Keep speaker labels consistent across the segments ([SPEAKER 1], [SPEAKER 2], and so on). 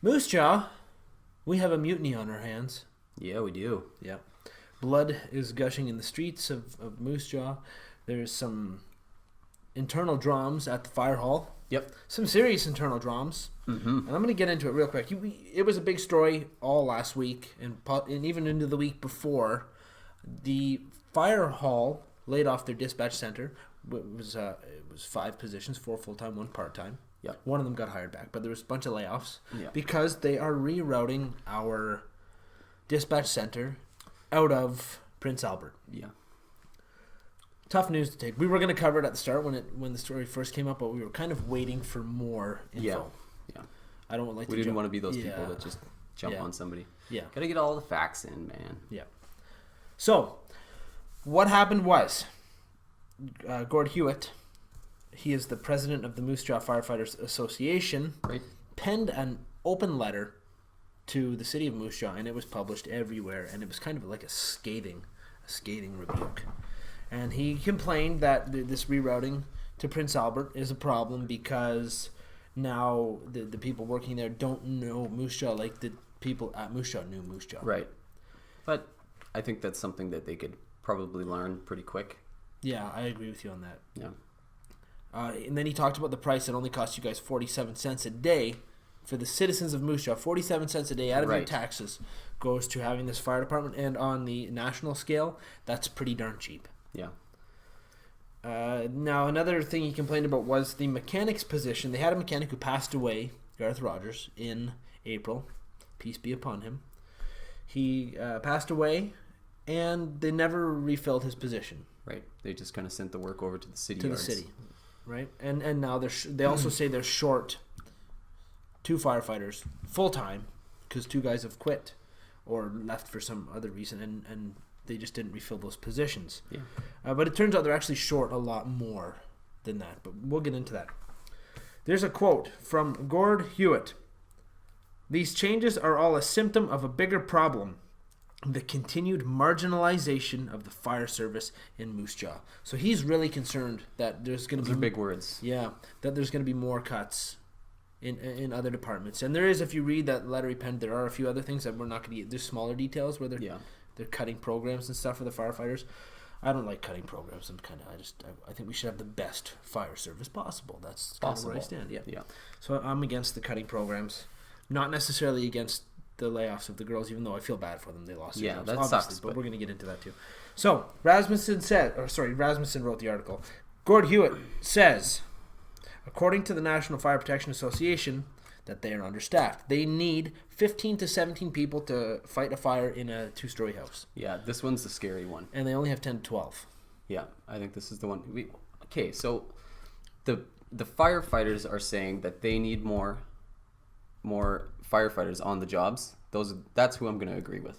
[SPEAKER 1] Moose Jaw, we have a mutiny on our hands.
[SPEAKER 2] Yeah, we do.
[SPEAKER 1] Yep. Blood is gushing in the streets of Moose Jaw. There's some internal dramas at the fire hall.
[SPEAKER 2] Yep.
[SPEAKER 1] Some serious internal dramas.
[SPEAKER 2] Mm-hmm.
[SPEAKER 1] And I'm going to get into it real quick. It was a big story all last week and even into the week before. The fire hall laid off their dispatch center. It was 5 positions, 4 full-time, 1 part-time.
[SPEAKER 2] Yep.
[SPEAKER 1] One of them got hired back, but there was a bunch of layoffs because
[SPEAKER 2] Because
[SPEAKER 1] they are rerouting our dispatch center out of Prince Albert.
[SPEAKER 2] Yeah.
[SPEAKER 1] Tough news to take. We were going to cover it at the start when the story first came up, but we were kind of waiting for more info.
[SPEAKER 2] Yeah.
[SPEAKER 1] I don't like.
[SPEAKER 2] We didn't want to be those people that just jump
[SPEAKER 1] Yeah.
[SPEAKER 2] on somebody.
[SPEAKER 1] Yeah.
[SPEAKER 2] Gotta get all the facts in, man.
[SPEAKER 1] Yeah. So, what happened was, Gord Hewitt, he is the president of the Moose Jaw Firefighters Association,
[SPEAKER 2] Right.
[SPEAKER 1] penned an open letter to the city of Moose Jaw, and it was published everywhere, and it was kind of like a scathing rebuke. And he complained that this rerouting to Prince Albert is a problem because now the people working there don't know Moose Jaw like the people at Moose Jaw knew Moose Jaw.
[SPEAKER 2] Right. But I think that's something that they could probably learn pretty quick.
[SPEAKER 1] Yeah, I agree with you on that.
[SPEAKER 2] Yeah.
[SPEAKER 1] And then he talked about the price. It only costs you guys 47 cents a day for the citizens of Moose Jaw. 47 cents a day out of your
[SPEAKER 2] Right.
[SPEAKER 1] taxes goes to having this fire department. And on the national scale, that's pretty darn cheap.
[SPEAKER 2] Yeah.
[SPEAKER 1] Now, another thing he complained about was the mechanic's position. They had a mechanic who passed away, Garth Rogers, in April. Peace be upon him. He passed away, and they never refilled his position.
[SPEAKER 2] Right. They just kind of sent the work over to the city
[SPEAKER 1] To
[SPEAKER 2] yards.
[SPEAKER 1] the city, right? And now they also say they're short 2 firefighters full-time because 2 guys have quit or left for some other reason, and they just didn't refill those positions.
[SPEAKER 2] Yeah.
[SPEAKER 1] But it turns out they're actually short a lot more than that, but we'll get into that. There's a quote from Gord Hewitt. "These changes are all a symptom of a bigger problem, the continued marginalization of the fire service in Moose Jaw." So he's really concerned that there's going to
[SPEAKER 2] Those
[SPEAKER 1] be
[SPEAKER 2] are big words.
[SPEAKER 1] Yeah, that there's going to be more cuts in other departments. And there is, if you read that letter he penned, there are a few other things that we're not going to get. There's smaller details where they're cutting programs and stuff for the firefighters. I don't like cutting programs. I think we should have the best fire service possible. That's kind of where I stand. Yeah. So I'm against the cutting programs, not necessarily against the layoffs of the girls, even though I feel bad for them. They lost their jobs,
[SPEAKER 2] that
[SPEAKER 1] obviously,
[SPEAKER 2] sucks.
[SPEAKER 1] but we're going to get into that too. So Rasmussen wrote the article. Gord Hewitt says, according to the National Fire Protection Association, that they are understaffed. They need 15 to 17 people to fight a fire in a 2-story house.
[SPEAKER 2] Yeah, this one's the scary one.
[SPEAKER 1] And they only have 10 to 12.
[SPEAKER 2] Yeah, I think this is the one. Okay, so the firefighters are saying that they need more firefighters on the jobs. That's who I'm going to agree with.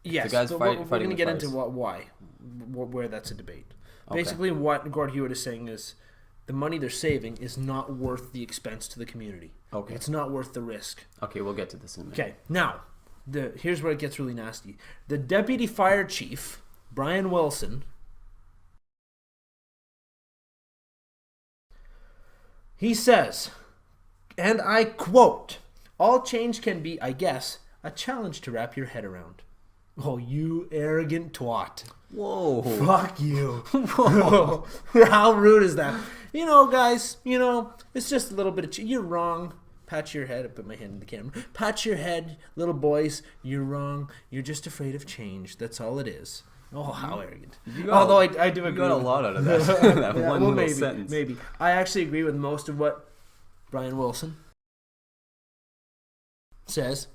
[SPEAKER 1] Yes,
[SPEAKER 2] the guys
[SPEAKER 1] but
[SPEAKER 2] fighting
[SPEAKER 1] we're going to get
[SPEAKER 2] fires.
[SPEAKER 1] into where that's a debate.
[SPEAKER 2] Okay.
[SPEAKER 1] Basically, what Gord Hewitt is saying is the money they're saving is not worth the expense to the community.
[SPEAKER 2] Okay.
[SPEAKER 1] It's not worth the risk.
[SPEAKER 2] Okay, we'll get to this in a minute.
[SPEAKER 1] Okay, now, here's where it gets really nasty. The deputy fire chief, Brian Wilson, he says, and I quote, "All change can be, I guess, a challenge to wrap your head around." Oh, you arrogant twat.
[SPEAKER 2] Whoa.
[SPEAKER 1] Fuck you.
[SPEAKER 2] Whoa.
[SPEAKER 1] How rude is that? Guys, it's just a little bit of... You're wrong. Pat your head. I put my hand in the camera. Pat your head, little boys. You're wrong. You're just afraid of change. That's all it is. Oh, how arrogant. Although I do agree.
[SPEAKER 2] You got a lot out of that, that
[SPEAKER 1] Yeah,
[SPEAKER 2] one
[SPEAKER 1] well,
[SPEAKER 2] little sentence.
[SPEAKER 1] Maybe. I actually agree with most of what Brian Wilson says.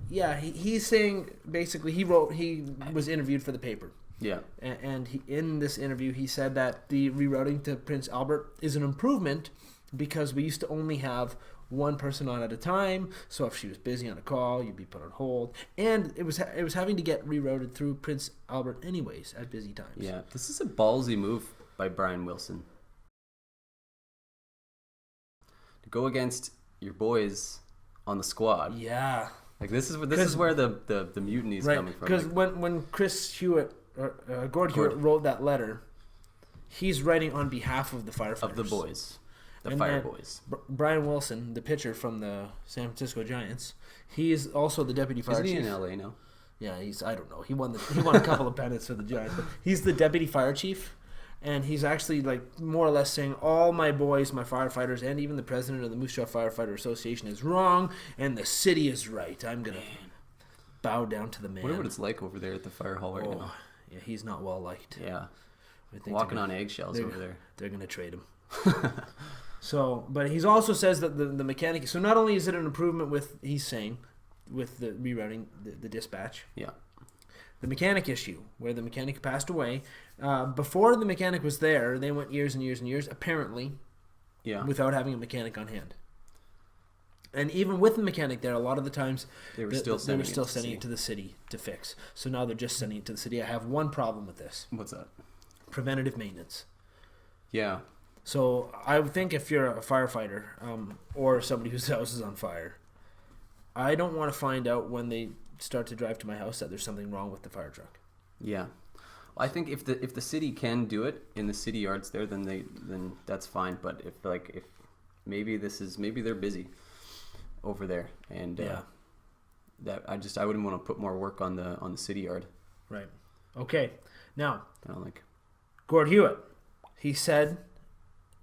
[SPEAKER 1] He's saying, basically, he was interviewed for the paper.
[SPEAKER 2] Yeah.
[SPEAKER 1] And in this interview, he said that the rerouting to Prince Albert is an improvement because we used to only have one person on at a time. So if she was busy on a call, you'd be put on hold. And it was having to get rerouted through Prince Albert anyways at busy times.
[SPEAKER 2] Yeah. This is a ballsy move by Brian Wilson. To go against your boys on the squad.
[SPEAKER 1] Yeah.
[SPEAKER 2] Like this is where the mutiny is coming from.
[SPEAKER 1] Because when Chris Hewitt Gord Hewitt wrote that letter, he's writing on behalf of the firefighters
[SPEAKER 2] of the boys. The Fire Boys.
[SPEAKER 1] Brian Wilson, the pitcher from the San Francisco Giants, he is also the deputy fire chief.
[SPEAKER 2] Isn't he in LA now?
[SPEAKER 1] Yeah, I don't know. He won a couple of pennants for the Giants, but he's the deputy fire chief. And he's actually like more or less saying all my boys, my firefighters, and even the president of the Moose Jaw Firefighter Association is wrong, and the city is right. I'm gonna bow down to the man.
[SPEAKER 2] I wonder what it's like over there at the fire hall right now.
[SPEAKER 1] Yeah, he's not well liked.
[SPEAKER 2] Yeah, I think walking on eggshells over there.
[SPEAKER 1] They're gonna trade him. So, but he also says that the mechanic. So not only is it an improvement with the rerouting the dispatch.
[SPEAKER 2] Yeah.
[SPEAKER 1] The mechanic issue, where the mechanic passed away. Before the mechanic was there, they went years and years and years, apparently, without having a mechanic on hand. And even with the mechanic there, a lot of the times
[SPEAKER 2] they were still
[SPEAKER 1] sending it to the city to fix. So now they're just sending it to the city. I have one problem with this.
[SPEAKER 2] What's that?
[SPEAKER 1] Preventative maintenance.
[SPEAKER 2] Yeah.
[SPEAKER 1] So I would think if you're a firefighter or somebody whose house is on fire, I don't want to find out when they start to drive to my house that there's something wrong with the fire truck.
[SPEAKER 2] Yeah. I think if the city can do it in the city yards there, then that's fine. But if maybe they're busy over there, and that I wouldn't want to put more work on the city yard.
[SPEAKER 1] Right. Okay. Now,
[SPEAKER 2] Gord
[SPEAKER 1] Hewitt, he said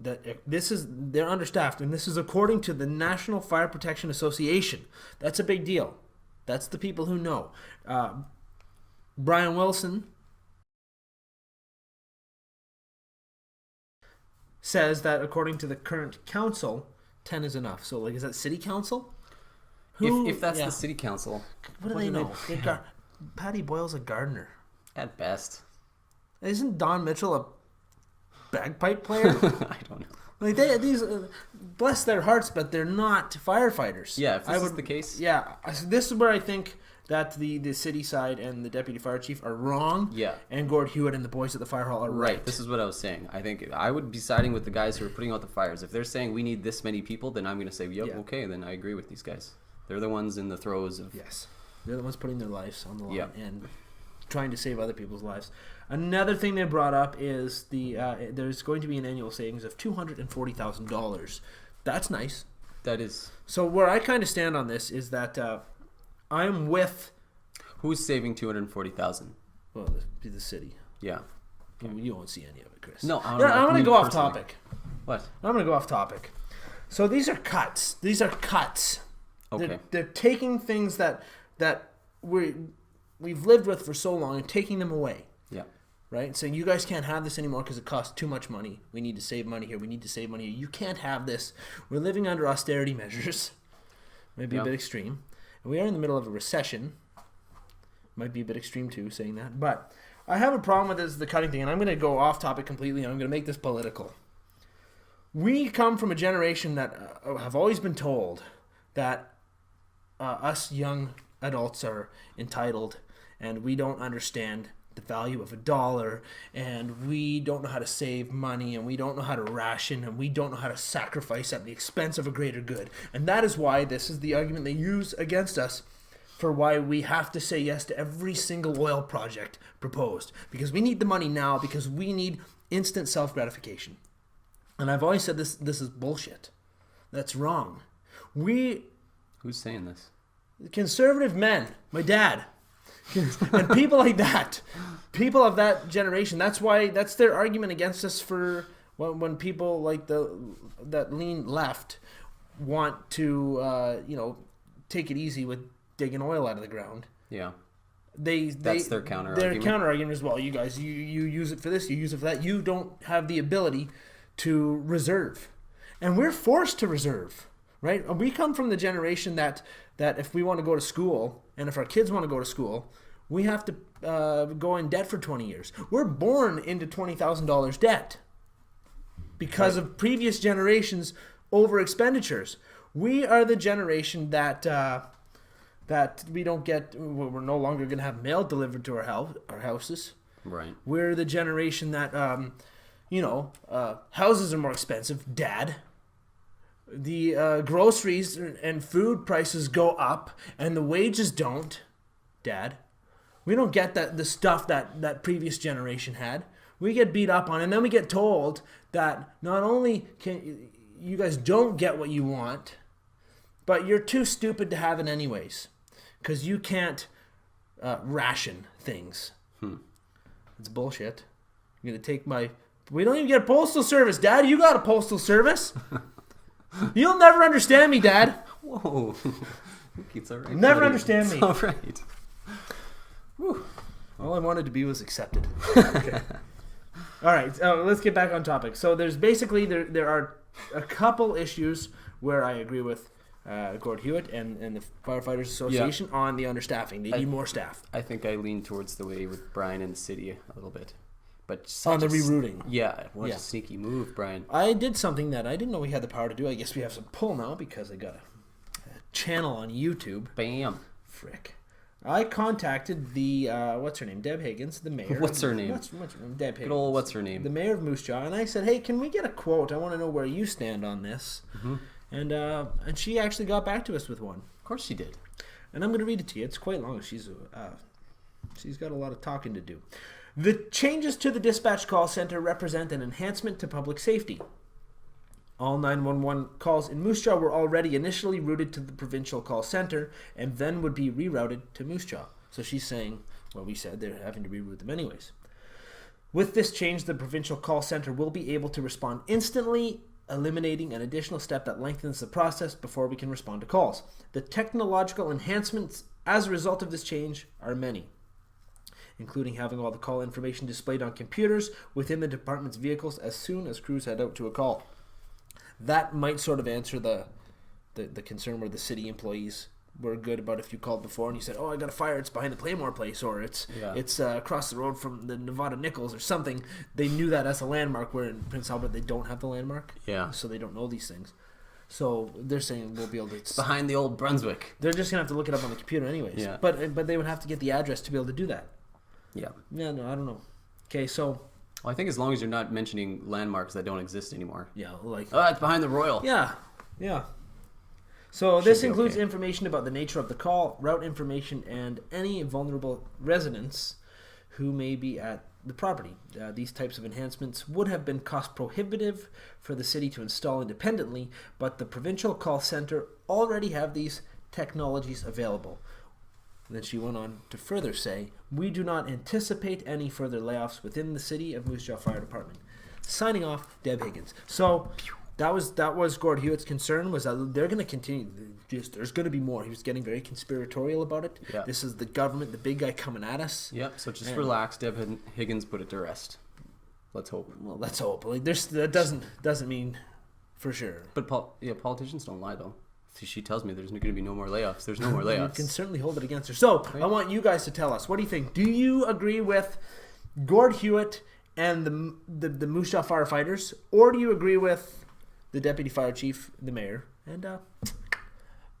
[SPEAKER 1] that they're understaffed, and this is according to the National Fire Protection Association. That's a big deal. That's the people who know. Brian Wilson says that according to the current council, 10 is enough. So, is that city council?
[SPEAKER 2] If that's the city council,
[SPEAKER 1] what do they know? Patty Boyle's a gardener.
[SPEAKER 2] At best.
[SPEAKER 1] Isn't Don Mitchell a bagpipe player?
[SPEAKER 2] I don't know.
[SPEAKER 1] Like these, bless their hearts, but they're not firefighters.
[SPEAKER 2] Yeah, if this is the case.
[SPEAKER 1] Yeah, this is where I think that the city side and the deputy fire chief are wrong.
[SPEAKER 2] Yeah.
[SPEAKER 1] And Gord Hewitt and the boys at the fire hall are right.
[SPEAKER 2] This is what I was saying. I think I would be siding with the guys who are putting out the fires. If they're saying we need this many people, then I'm going to say, okay, then I agree with these guys. They're the ones in the throes of...
[SPEAKER 1] Yes. They're the ones putting their lives on the line and trying to save other people's lives. Another thing they brought up is there's going to be an annual savings of $240,000. That's nice.
[SPEAKER 2] That is.
[SPEAKER 1] So where I kind of stand on this is that I'm with.
[SPEAKER 2] Who's saving $240,000?
[SPEAKER 1] Well, the city.
[SPEAKER 2] Yeah.
[SPEAKER 1] You won't see any of it, Chris.
[SPEAKER 2] No,
[SPEAKER 1] I'm going to go off topic.
[SPEAKER 2] What?
[SPEAKER 1] I'm going to go off topic. So these are cuts. These are cuts.
[SPEAKER 2] Okay.
[SPEAKER 1] They're taking things that we've lived with for so long and taking them away.
[SPEAKER 2] Yeah.
[SPEAKER 1] Right? Saying you guys can't have this anymore because it costs too much money. We need to save money here. We need to save money here. You can't have this. We're living under austerity measures. Maybe a bit extreme. And we are in the middle of a recession. Might be a bit extreme too, saying that. But I have a problem with this, the cutting thing, and I'm going to go off topic completely, and I'm going to make this political. We come from a generation that have always been told that us young adults are entitled, and we don't understand the value of $1, and we don't know how to save money, and we don't know how to ration, and we don't know how to sacrifice at the expense of a greater good. And that is why this is the argument they use against us for why we have to say yes to every single oil project proposed. Because we need the money now, because we need instant self-gratification. And I've always said this is bullshit. That's wrong.
[SPEAKER 2] Who's saying this?
[SPEAKER 1] Conservative men, my dad, and people like that, people of that generation. That's their argument against us for when people like that lean left want to take it easy with digging oil out of the ground.
[SPEAKER 2] Yeah.
[SPEAKER 1] That's
[SPEAKER 2] their counter
[SPEAKER 1] their
[SPEAKER 2] argument.
[SPEAKER 1] counter argument is, well, you guys you use it for this, you use it for that. You don't have the ability to reserve, and we're forced to reserve. Right? We come from the generation that if we want to go to school, and if our kids want to go to school, we have to go in debt for 20 years. We're born into $20,000 debt because of previous generations' over expenditures. We are the generation that we don't get. We're no longer going to have mail delivered to our houses.
[SPEAKER 2] Right.
[SPEAKER 1] We're the generation that houses are more expensive. Dad. The groceries and food prices go up, and the wages don't. Dad, we don't get the stuff that previous generation had. We get beat up on, and then we get told that not only you guys don't get what you want, but you're too stupid to have it anyways, because you can't ration things. It's bullshit. You're going to take my... We don't even get a postal service, Dad. You got a postal service. You'll never understand me, Dad.
[SPEAKER 2] Whoa. It's all right.
[SPEAKER 1] Never understand me.
[SPEAKER 2] It's all right.
[SPEAKER 1] Whew. All I wanted to be was accepted. Okay. All right, let's get back on topic. So there's basically, there are a couple issues where I agree with Gord Hewitt and the Firefighters Association on the understaffing. They need more staff.
[SPEAKER 2] I think I lean towards the way with Brian and the city a little bit. But
[SPEAKER 1] on the rerouting.
[SPEAKER 2] Yeah, what a sneaky move, Brian.
[SPEAKER 1] I did something that I didn't know we had the power to do. I guess we have some pull now because I got a channel on YouTube.
[SPEAKER 2] Bam.
[SPEAKER 1] Frick. I contacted the, what's her name? Deb Higgins, the mayor.
[SPEAKER 2] What's her name?
[SPEAKER 1] What's her name? Deb Higgins.
[SPEAKER 2] Good old what's her name?
[SPEAKER 1] The mayor of Moose Jaw. And I said, hey, can we get a quote? I want to know where you stand on this. Mm-hmm. And she actually got back to us with one.
[SPEAKER 2] Of course she did.
[SPEAKER 1] And I'm going to read it to you. It's quite long. She's got a lot of talking to do. The changes to the dispatch call center represent an enhancement to public safety. All 911 calls in Moose Jaw were already initially routed to the provincial call center and then would be rerouted to Moose Jaw. So she's saying, well, we said they're having to reroute them anyways. With this change, the provincial call center will be able to respond instantly, eliminating an additional step that lengthens the process before we can respond to calls. The technological enhancements as a result of this change are many, including having all the call information displayed on computers within the department's vehicles as soon as crews head out to a call. That might sort of answer the concern where the city employees were good about if you called before and you said, oh, I got a fire, it's behind the Playmore place, or it's across the road from the Nevada Nichols or something. They knew that as a landmark, where in Prince Albert they don't have the landmark.
[SPEAKER 2] Yeah.
[SPEAKER 1] So they don't know these things. So they're saying we'll be able to... It's
[SPEAKER 2] behind the old Brunswick.
[SPEAKER 1] They're just going to have to look it up on the computer anyways. Yeah. But they would have to get the address to be able to do that.
[SPEAKER 2] Yeah.
[SPEAKER 1] Yeah, no, I don't know. Okay, so...
[SPEAKER 2] Well, I think as long as you're not mentioning landmarks that don't exist anymore.
[SPEAKER 1] Yeah, like...
[SPEAKER 2] Oh, it's behind the Royal.
[SPEAKER 1] Yeah, yeah. So this includes information about the nature of the call, route information, and any vulnerable residents who may be at the property. These types of enhancements would have been cost prohibitive for the city to install independently, but the provincial call center already have these technologies available. And then she went on to further say, we do not anticipate any further layoffs within the city of Moose Jaw Fire Department. Signing off, Deb Higgins. So that was Gord Hewitt's concern, was that they're going to continue. There's going to be more. He was getting very conspiratorial about it. Yeah. This is the government, the big guy coming at us.
[SPEAKER 2] Yep. So just relax. Deb Higgins put it to rest. Let's hope.
[SPEAKER 1] Well, let's hope. Like that doesn't mean for sure.
[SPEAKER 2] But politicians don't lie though. She tells me there's going to be no more layoffs. There's no more layoffs.
[SPEAKER 1] You can certainly hold it against her. So right. I want you guys to tell us. What do you think? Do you agree with Gord Hewitt and the Moose Jaw firefighters, or do you agree with the deputy fire chief, the mayor, and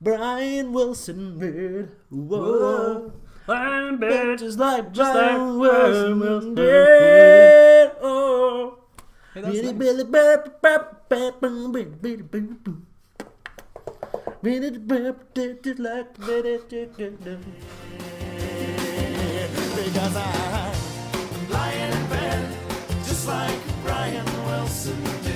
[SPEAKER 1] Brian Wilson did? Whoa, I'm bad, just like Brian Wilson did. Oh, hey, that's nice. Because I'm lying in bed just like Brian Wilson did.